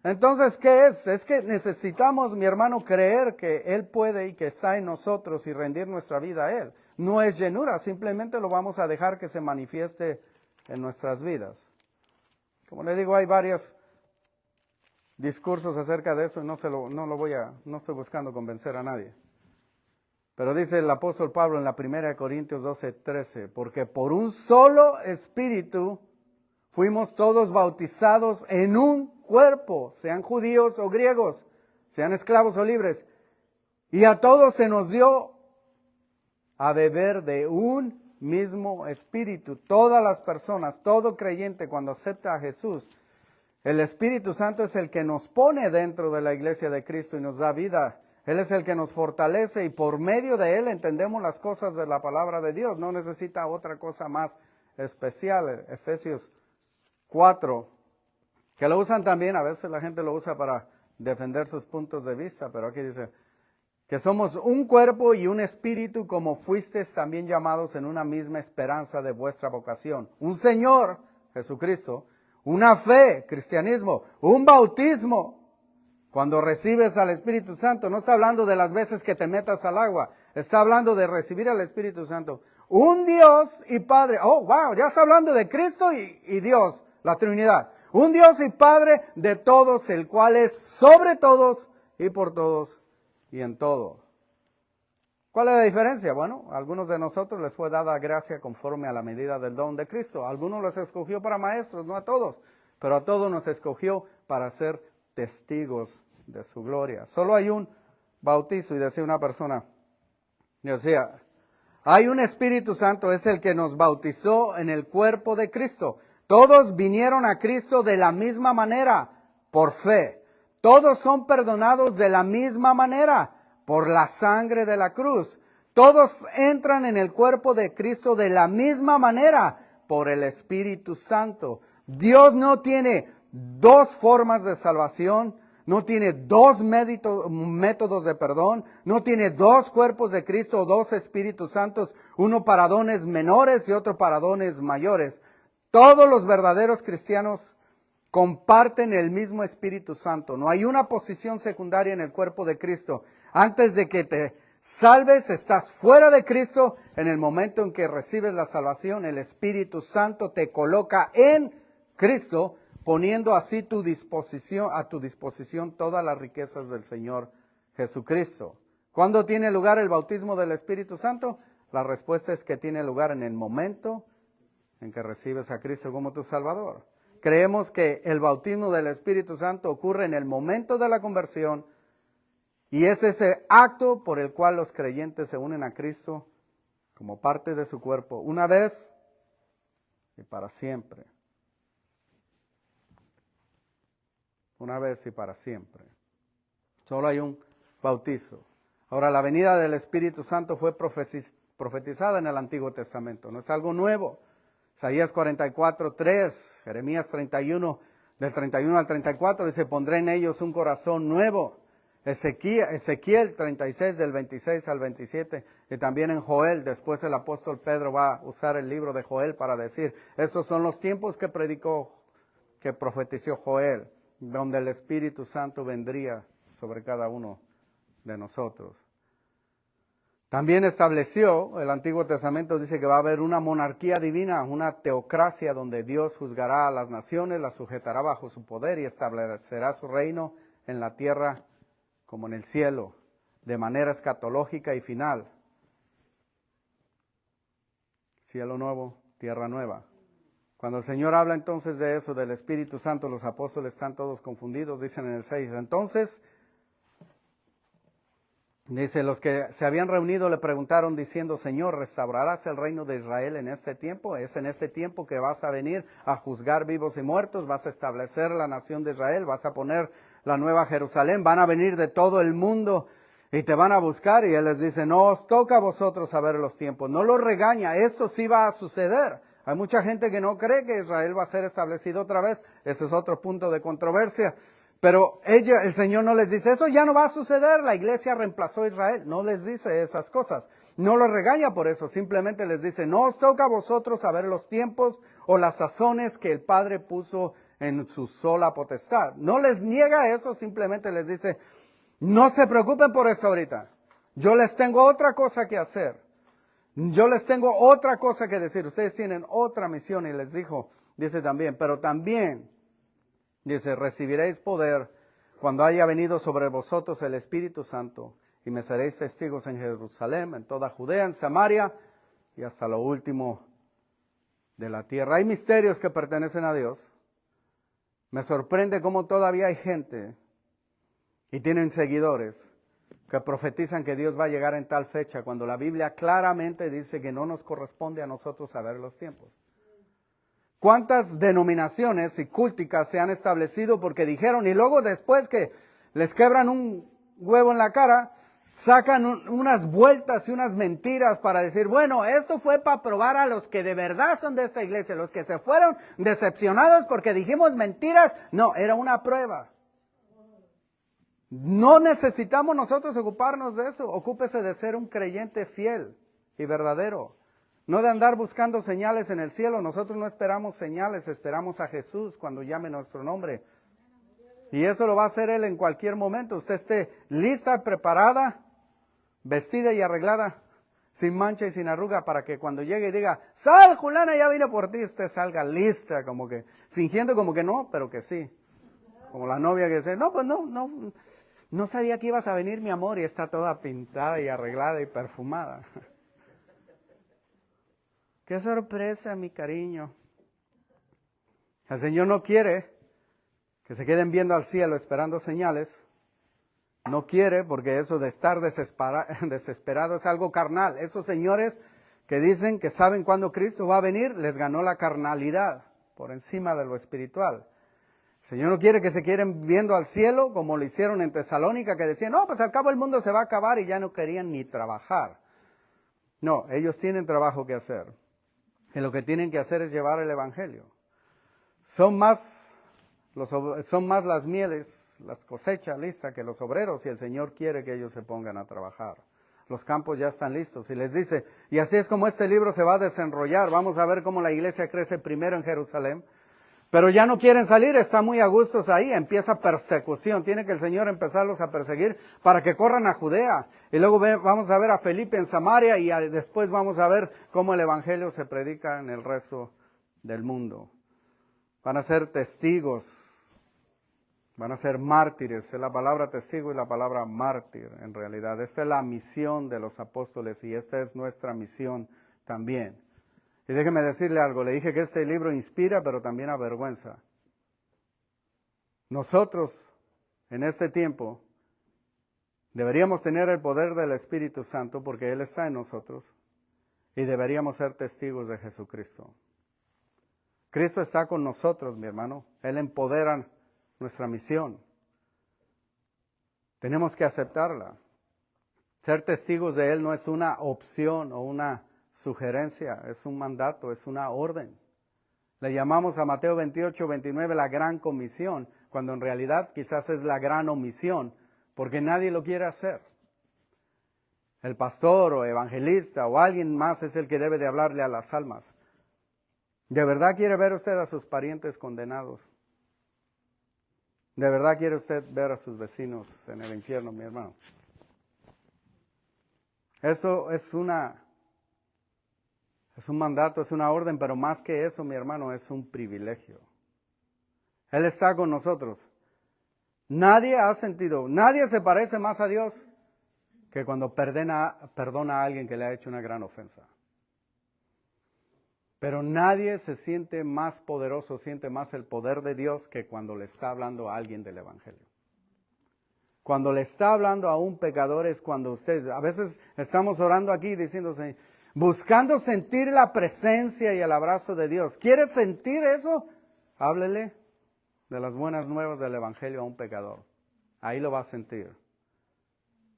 Entonces, ¿qué es? Es que necesitamos, mi hermano, creer que Él puede y que está en nosotros y rendir nuestra vida a Él. No es llenura, simplemente lo vamos a dejar que se manifieste en nuestras vidas. Como le digo, hay varios discursos acerca de eso y no estoy buscando convencer a nadie. Pero dice el apóstol Pablo en la 1 Corintios 12:13, porque por un solo espíritu fuimos todos bautizados en un cuerpo, sean judíos o griegos, sean esclavos o libres, y a todos se nos dio a beber de un mismo espíritu. Todas las personas, todo creyente cuando acepta a Jesús, el Espíritu Santo es el que nos pone dentro de la iglesia de Cristo y nos da vida. Él es el que nos fortalece y por medio de Él entendemos las cosas de la palabra de Dios. No necesita otra cosa más especial. Efesios 4, que lo usan también, a veces la gente lo usa para defender sus puntos de vista, pero aquí dice que somos un cuerpo y un espíritu como fuisteis también llamados en una misma esperanza de vuestra vocación. Un Señor, Jesucristo, una fe, cristianismo, un bautismo. Cuando recibes al Espíritu Santo, no está hablando de las veces que te metas al agua, está hablando de recibir al Espíritu Santo. Un Dios y Padre, oh wow, ya está hablando de Cristo y Dios, la Trinidad. Un Dios y Padre de todos, el cual es sobre todos y por todos y en todo. ¿Cuál es la diferencia? Bueno, a algunos de nosotros les fue dada gracia conforme a la medida del don de Cristo. A algunos los escogió para maestros, no a todos, pero a todos nos escogió para ser testigos de su gloria. Solo hay un bautizo, y decía una persona, decía, hay un Espíritu Santo, es el que nos bautizó en el cuerpo de Cristo. Todos vinieron a Cristo de la misma manera, por fe. Todos son perdonados de la misma manera, por la sangre de la cruz. Todos entran en el cuerpo de Cristo de la misma manera, por el Espíritu Santo. Dios no tiene 2 formas de salvación, no tiene 2 métodos de perdón, no tiene 2 cuerpos de Cristo o 2 Espíritus Santos, uno para dones menores y otro para dones mayores. Todos los verdaderos cristianos comparten el mismo Espíritu Santo. No hay una posición secundaria en el cuerpo de Cristo. Antes de que te salves, estás fuera de Cristo. En el momento en que recibes la salvación, el Espíritu Santo te coloca en Cristo, poniendo así a tu disposición todas las riquezas del Señor Jesucristo. ¿Cuándo tiene lugar el bautismo del Espíritu Santo? La respuesta es que tiene lugar en el momento en que recibes a Cristo como tu Salvador. creemos que el bautismo del Espíritu Santo ocurre en el momento de la conversión y es ese acto por el cual los creyentes se unen a Cristo como parte de su cuerpo, una vez y para siempre. Una vez y para siempre. Solo hay un bautizo. Ahora, la venida del Espíritu Santo fue profetizada en el Antiguo Testamento, no es algo nuevo. Isaías 44:3, Jeremías 31, del 31 al 34, dice, pondré en ellos un corazón nuevo. Ezequiel 36, del 26 al 27, y también en Joel, después el apóstol Pedro va a usar el libro de Joel para decir, estos son los tiempos que profetizó Joel, donde el Espíritu Santo vendría sobre cada uno de nosotros. También estableció, el Antiguo Testamento dice que va a haber una monarquía divina, una teocracia donde Dios juzgará a las naciones, las sujetará bajo su poder y establecerá su reino en la tierra como en el cielo, de manera escatológica y final. Cielo nuevo, tierra nueva. Cuando el Señor habla entonces de eso, del Espíritu Santo, los apóstoles están todos confundidos, dicen en el 6. Entonces, dice, los que se habían reunido le preguntaron diciendo, Señor, ¿restaurarás el reino de Israel en este tiempo? ¿Es en este tiempo que vas a venir a juzgar vivos y muertos? ¿Vas a establecer la nación de Israel? ¿Vas a poner la nueva Jerusalén? ¿Van a venir de todo el mundo y te van a buscar? Y Él les dice, no os toca a vosotros saber los tiempos. No los regaña, esto sí va a suceder. Hay mucha gente que no cree que Israel va a ser establecido otra vez. Ese es otro punto de controversia. Pero el Señor no les dice, eso ya no va a suceder, la iglesia reemplazó a Israel. No les dice esas cosas. No los regaña por eso, simplemente les dice, no os toca a vosotros saber los tiempos o las sazones que el Padre puso en su sola potestad. No les niega eso, simplemente les dice, no se preocupen por eso ahorita. Yo les tengo otra cosa que hacer. Yo les tengo otra cosa que decir. Ustedes tienen otra misión y les dijo, dice también, pero también, dice, recibiréis poder cuando haya venido sobre vosotros el Espíritu Santo y me seréis testigos en Jerusalén, en toda Judea, en Samaria y hasta lo último de la tierra. Hay misterios que pertenecen a Dios. Me sorprende cómo todavía hay gente y tienen seguidores que profetizan que Dios va a llegar en tal fecha, cuando la Biblia claramente dice que no nos corresponde a nosotros saber los tiempos. ¿Cuántas denominaciones y culticas se han establecido porque dijeron, y luego después que les quebran un huevo en la cara, sacan unas vueltas y unas mentiras para decir, bueno, esto fue para probar a los que de verdad son de esta iglesia, los que se fueron decepcionados porque dijimos mentiras? No, era una prueba. No necesitamos nosotros ocuparnos de eso. Ocúpese de ser un creyente fiel y verdadero. No de andar buscando señales en el cielo. Nosotros no esperamos señales, esperamos a Jesús cuando llame nuestro nombre. Y eso lo va a hacer Él en cualquier momento. Usted esté lista, preparada, vestida y arreglada, sin mancha y sin arruga, para que cuando llegue y diga, sal, Juliana, ya vine por ti, usted salga lista, como que, fingiendo como que no, pero que sí. Como la novia que dice, no, pues no sabía que ibas a venir, mi amor, y está toda pintada y arreglada y perfumada. ¡Qué sorpresa, mi cariño! El Señor no quiere que se queden viendo al cielo esperando señales. No quiere, porque eso de estar desesperado es algo carnal. Esos señores que dicen que saben cuándo Cristo va a venir, les ganó la carnalidad por encima de lo espiritual. El Señor no quiere que se queden viendo al cielo como lo hicieron en Tesalónica, que decían, no, pues al cabo el mundo se va a acabar, y ya no querían ni trabajar. No, ellos tienen trabajo que hacer. Y lo que tienen que hacer es llevar el Evangelio. Son más las mieles, las cosechas listas que los obreros, y el Señor quiere que ellos se pongan a trabajar. Los campos ya están listos. Y les dice, y así es como este libro se va a desenrollar. Vamos a ver cómo la iglesia crece primero en Jerusalén. Pero ya no quieren salir, están muy a gustos ahí, empieza persecución. Tiene que el Señor empezarlos a perseguir para que corran a Judea. Y luego vamos a ver a Felipe en Samaria, y después vamos a ver cómo el Evangelio se predica en el resto del mundo. Van a ser testigos, van a ser mártires. Es la palabra testigo y la palabra mártir en realidad. Esta es la misión de los apóstoles y esta es nuestra misión también. Y déjeme decirle algo, le dije que este libro inspira, pero también avergüenza. Nosotros, en este tiempo, deberíamos tener el poder del Espíritu Santo porque Él está en nosotros y deberíamos ser testigos de Jesucristo. Cristo está con nosotros, mi hermano. Él empodera nuestra misión. Tenemos que aceptarla. Ser testigos de Él no es una opción o una sugerencia, es un mandato, es una orden. Le llamamos a Mateo 28, 29 la gran comisión, cuando en realidad quizás es la gran omisión, porque nadie lo quiere hacer. El pastor o evangelista o alguien más es el que debe de hablarle a las almas. ¿De verdad quiere ver usted a sus parientes condenados? ¿De verdad quiere usted ver a sus vecinos en el infierno, mi hermano? Eso es un mandato, es una orden, pero más que eso, mi hermano, es un privilegio. Él está con nosotros. Nadie se parece más a Dios que cuando perdona a alguien que le ha hecho una gran ofensa. Pero nadie se siente más poderoso, siente más el poder de Dios que cuando le está hablando a alguien del Evangelio. Cuando le está hablando a un pecador es cuando a veces estamos orando aquí diciéndose, buscando sentir la presencia y el abrazo de Dios. ¿Quieres sentir eso? Háblele de las buenas nuevas del Evangelio a un pecador. Ahí lo va a sentir.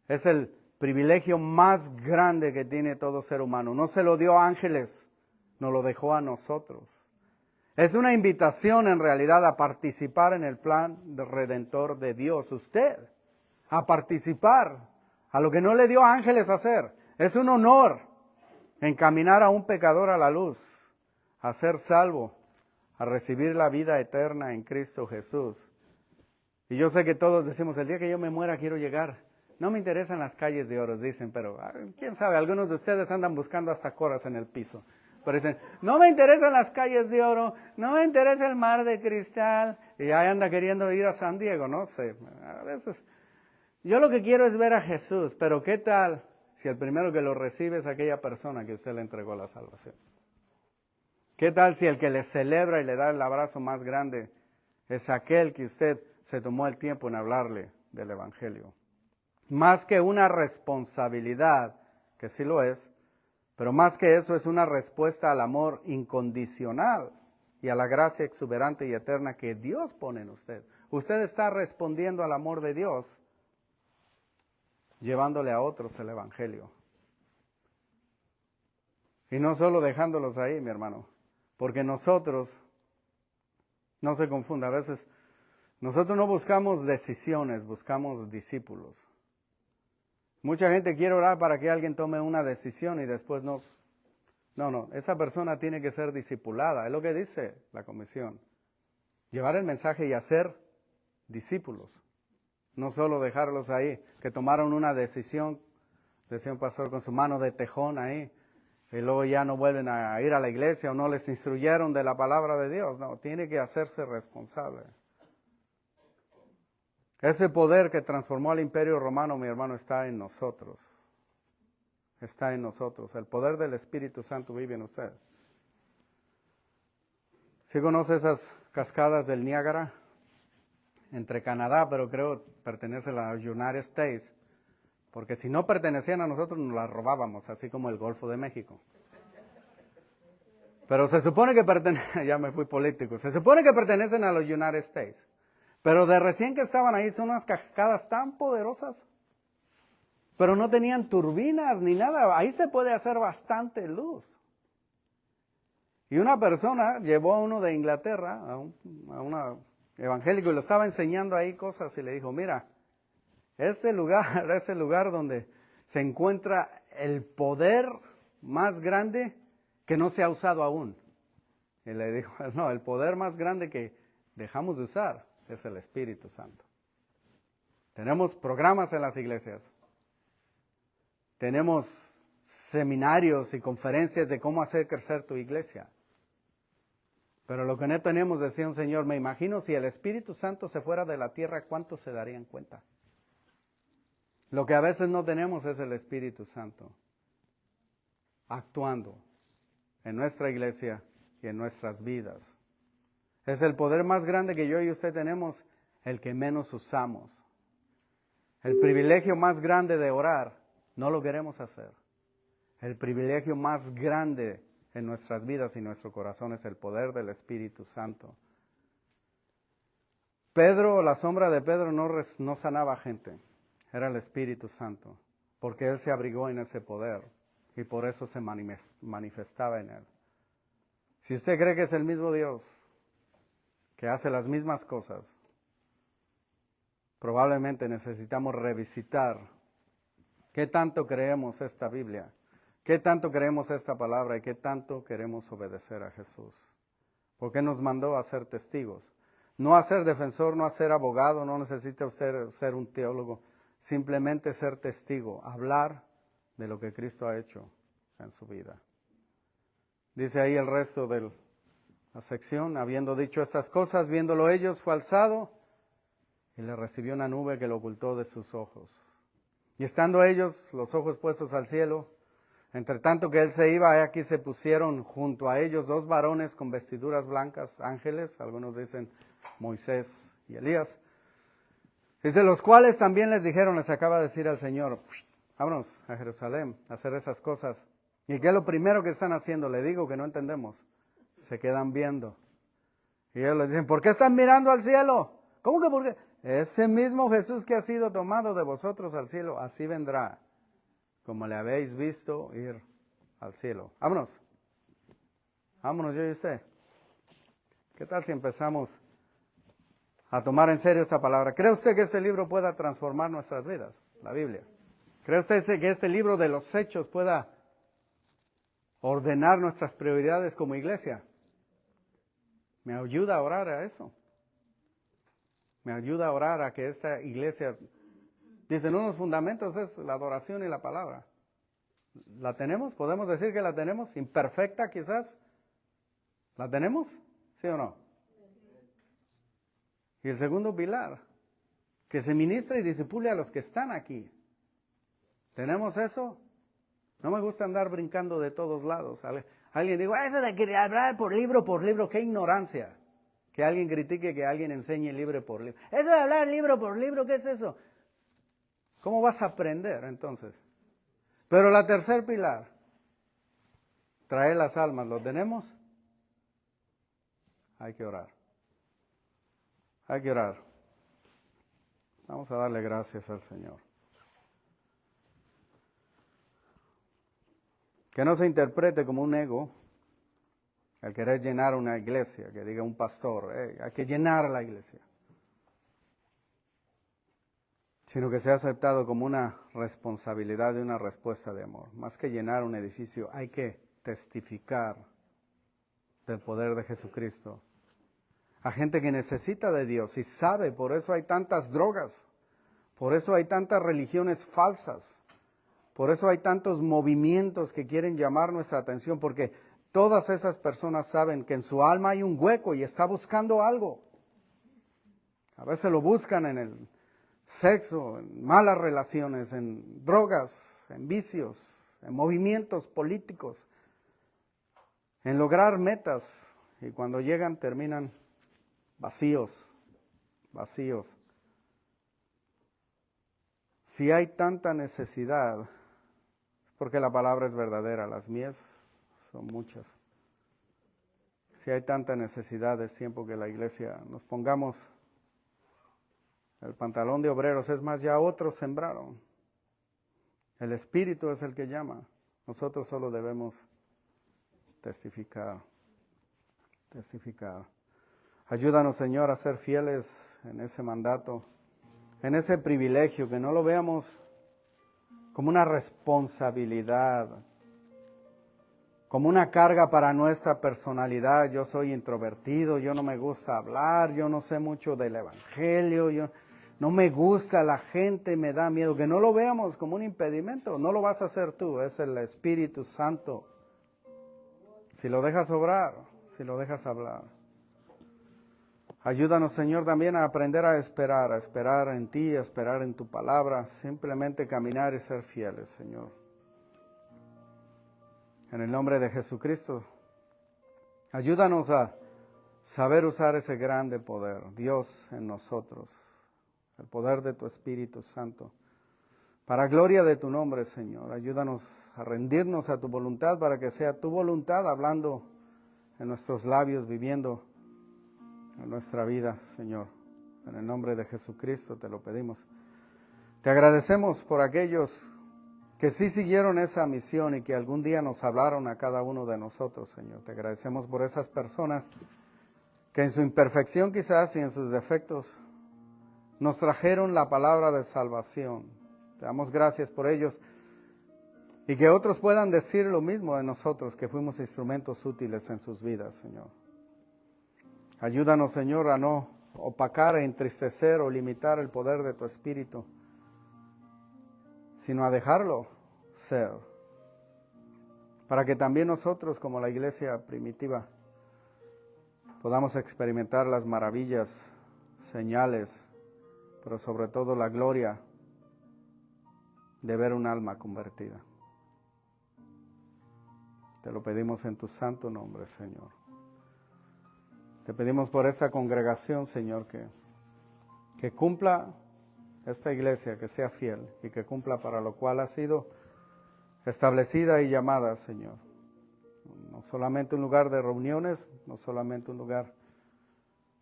Es el privilegio más grande que tiene todo ser humano. No se lo dio a ángeles, nos lo dejó a nosotros. Es una invitación en realidad a participar en el plan redentor de Dios. Usted, a participar a lo que no le dio a ángeles hacer. Es un honor encaminar a un pecador a la luz, a ser salvo, a recibir la vida eterna en Cristo Jesús. Y yo sé que todos decimos, el día que yo me muera quiero llegar. No me interesan las calles de oro, dicen, pero quién sabe, algunos de ustedes andan buscando hasta coras en el piso. Pero dicen, no me interesan las calles de oro, no me interesa el mar de cristal. Y ahí anda queriendo ir a San Diego, no sé. A veces, yo lo que quiero es ver a Jesús, pero ¿qué tal si el primero que lo recibe es aquella persona que usted le entregó la salvación? ¿Qué tal si el que le celebra y le da el abrazo más grande es aquel que usted se tomó el tiempo en hablarle del Evangelio? Más que una responsabilidad, que sí lo es, pero más que eso es una respuesta al amor incondicional y a la gracia exuberante y eterna que Dios pone en usted. Usted está respondiendo al amor de Dios, llevándole a otros el Evangelio. Y no solo dejándolos ahí, mi hermano, porque nosotros, no se confunda, a veces nosotros no buscamos decisiones, buscamos discípulos. Mucha gente quiere orar para que alguien tome una decisión y después no. No, esa persona tiene que ser discipulada, es lo que dice la comisión. Llevar el mensaje y hacer discípulos, no solo dejarlos ahí, que tomaron una decisión, decía un pastor, con su mano de tejón ahí, y luego ya no vuelven a ir a la iglesia o no les instruyeron de la palabra de Dios. No, tiene que hacerse responsable. Ese poder que transformó al Imperio Romano, mi hermano, está en nosotros. Está en nosotros. El poder del Espíritu Santo vive en usted. ¿Sí conoce esas cascadas del Niágara? Entre Canadá, pero creo pertenece a los United States. Porque si no pertenecían a nosotros, nos las robábamos, así como el Golfo de México. Pero se supone que ya me fui político, se supone que pertenecen a los United States. Pero de recién que estaban ahí son unas cascadas tan poderosas. Pero no tenían turbinas ni nada. Ahí se puede hacer bastante luz. Y una persona llevó a uno de Inglaterra, a un evangélico, y le estaba enseñando ahí cosas y le dijo, mira, ese lugar donde se encuentra el poder más grande que no se ha usado aún. Y le dijo, no, el poder más grande que dejamos de usar es el Espíritu Santo. Tenemos programas en las iglesias. Tenemos seminarios y conferencias de cómo hacer crecer tu iglesia. Pero lo que no tenemos, decía un señor, me imagino si el Espíritu Santo se fuera de la tierra, ¿cuántos se darían cuenta? Lo que a veces no tenemos es el Espíritu Santo actuando en nuestra iglesia y en nuestras vidas. Es el poder más grande que yo y usted tenemos, el que menos usamos. El privilegio más grande de orar, no lo queremos hacer. El privilegio más grande en nuestras vidas y nuestro corazón es el poder del Espíritu Santo. Pedro, la sombra de Pedro no sanaba gente, era el Espíritu Santo, porque él se abrigó en ese poder y por eso se manifestaba en él. Si usted cree que es el mismo Dios, que hace las mismas cosas, probablemente necesitamos revisitar qué tanto creemos esta Biblia, qué tanto creemos esta palabra y qué tanto queremos obedecer a Jesús. Porque nos mandó a ser testigos. No a ser defensor, no a ser abogado, no necesita usted ser un teólogo, simplemente ser testigo, hablar de lo que Cristo ha hecho en su vida. Dice ahí el resto de la sección, habiendo dicho estas cosas, viéndolo ellos, fue alzado y le recibió una nube que lo ocultó de sus ojos. Y estando ellos, los ojos puestos al cielo, entre tanto que él se iba, aquí se pusieron junto a ellos 2 varones con vestiduras blancas, ángeles, algunos dicen Moisés y Elías. Dice, los cuales también les dijeron, les acaba de decir al Señor, vámonos a Jerusalén a hacer esas cosas. ¿Y qué es lo primero que están haciendo? Le digo que no entendemos. Se quedan viendo. Y ellos les dicen, ¿por qué están mirando al cielo? ¿Cómo que por qué? Ese mismo Jesús que ha sido tomado de vosotros al cielo, así vendrá, como le habéis visto ir al cielo. Vámonos. Vámonos yo y usted. ¿Qué tal si empezamos a tomar en serio esta palabra? ¿Cree usted que este libro pueda transformar nuestras vidas? La Biblia. ¿Cree usted que este libro de los Hechos pueda ordenar nuestras prioridades como iglesia? Me ayuda a orar a eso. Me ayuda a orar a que esta iglesia, dicen unos fundamentos, es la adoración y la palabra. ¿La tenemos? ¿Podemos decir que la tenemos? ¿Imperfecta quizás? ¿La tenemos? ¿Sí o no? Y el segundo pilar, que se ministre y discipule a los que están aquí. ¿Tenemos eso? No me gusta andar brincando de todos lados. Alguien digo, eso de que hablar por libro, qué ignorancia. Que alguien critique, que alguien enseñe libro por libro. Eso de hablar libro por libro, ¿qué es eso? ¿Cómo vas a aprender entonces? Pero la tercer pilar, traer las almas, ¿lo tenemos? Hay que orar. Hay que orar. Vamos a darle gracias al Señor. Que no se interprete como un ego el querer llenar una iglesia, que diga un pastor, hay que llenar la iglesia. Sino que sea aceptado como una responsabilidad y una respuesta de amor. Más que llenar un edificio, hay que testificar del poder de Jesucristo a gente que necesita de Dios y sabe, por eso hay tantas drogas, por eso hay tantas religiones falsas, por eso hay tantos movimientos que quieren llamar nuestra atención, porque todas esas personas saben que en su alma hay un hueco y está buscando algo. A veces lo buscan en el sexo, en malas relaciones, en drogas, en vicios, en movimientos políticos, en lograr metas, y cuando llegan terminan vacíos. Si hay tanta necesidad, es porque la palabra es verdadera, las mías son muchas. Si hay tanta necesidad, es tiempo que la iglesia nos pongamos el pantalón de obreros. Es más, ya otros sembraron. El Espíritu es el que llama. Nosotros solo debemos testificar. Ayúdanos, Señor, a ser fieles en ese mandato, en ese privilegio, que no lo veamos como una responsabilidad, como una carga para nuestra personalidad. Yo soy introvertido, yo no me gusta hablar, yo no sé mucho del Evangelio, yo no me gusta la gente, me da miedo. Que no lo veamos como un impedimento. No lo vas a hacer tú, es el Espíritu Santo. Si lo dejas obrar, si lo dejas hablar. Ayúdanos, Señor, también a aprender a esperar en ti, a esperar en tu palabra, simplemente caminar y ser fieles, Señor. En el nombre de Jesucristo, ayúdanos a saber usar ese grande poder, Dios en nosotros, el poder de tu Espíritu Santo. Para gloria de tu nombre, Señor, ayúdanos a rendirnos a tu voluntad para que sea tu voluntad hablando en nuestros labios, viviendo en nuestra vida, Señor. En el nombre de Jesucristo te lo pedimos. Te agradecemos por aquellos que sí siguieron esa misión y que algún día nos hablaron a cada uno de nosotros, Señor. Te agradecemos por esas personas que en su imperfección quizás y en sus defectos nos trajeron la palabra de salvación. Te damos gracias por ellos y que otros puedan decir lo mismo de nosotros, que fuimos instrumentos útiles en sus vidas, Señor. Ayúdanos, Señor, a no opacar, entristecer o limitar el poder de tu Espíritu, sino a dejarlo ser, para que también nosotros, como la iglesia primitiva, podamos experimentar las maravillas, señales, pero sobre todo la gloria de ver un alma convertida. Te lo pedimos en tu santo nombre, Señor. Te pedimos por esta congregación, Señor, que cumpla esta iglesia, que sea fiel y que cumpla para lo cual ha sido establecida y llamada, Señor. No solamente un lugar de reuniones, no solamente un lugar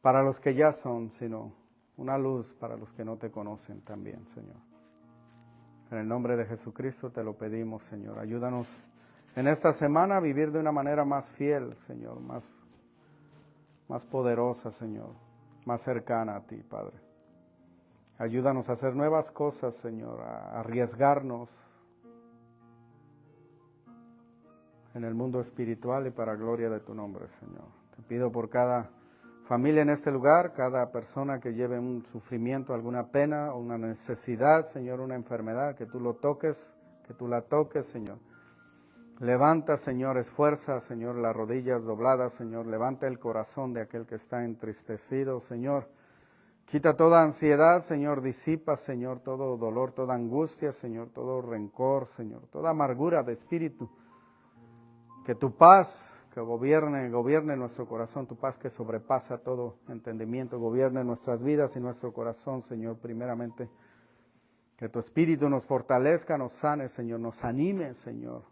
para los que ya son, sino una luz para los que no te conocen también, Señor. En el nombre de Jesucristo te lo pedimos, Señor. Ayúdanos en esta semana a vivir de una manera más fiel, Señor, más poderosa, Señor, más cercana a ti, Padre. Ayúdanos a hacer nuevas cosas, Señor, a arriesgarnos en el mundo espiritual y para gloria de tu nombre, Señor. Te pido por cada familia en este lugar, cada persona que lleve un sufrimiento, alguna pena, una necesidad, Señor, una enfermedad, que tú lo toques, que tú la toques, Señor. Levanta, Señor, esfuerza, Señor, las rodillas dobladas, Señor. Levanta el corazón de aquel que está entristecido, Señor. Quita toda ansiedad, Señor. Disipa, Señor, todo dolor, toda angustia, Señor, todo rencor, Señor, toda amargura de espíritu. Que tu paz que gobierne nuestro corazón, tu paz que sobrepasa todo entendimiento, gobierne nuestras vidas y nuestro corazón, Señor, primeramente. Que tu Espíritu nos fortalezca, nos sane, Señor, nos anime, Señor.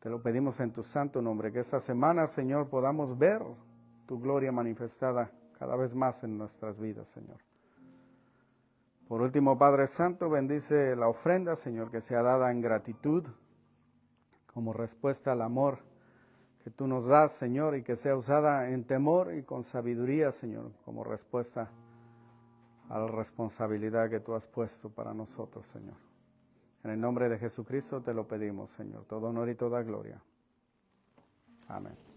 Te lo pedimos en tu santo nombre, que esta semana, Señor, podamos ver tu gloria manifestada cada vez más en nuestras vidas, Señor. Por último, Padre Santo, bendice la ofrenda, Señor, que sea dada en gratitud, como respuesta al amor que tú nos das, Señor, y que sea usada en temor y con sabiduría, Señor, como respuesta a la responsabilidad que tú has puesto para nosotros, Señor. En el nombre de Jesucristo te lo pedimos, Señor. Todo honor y toda gloria. Amén.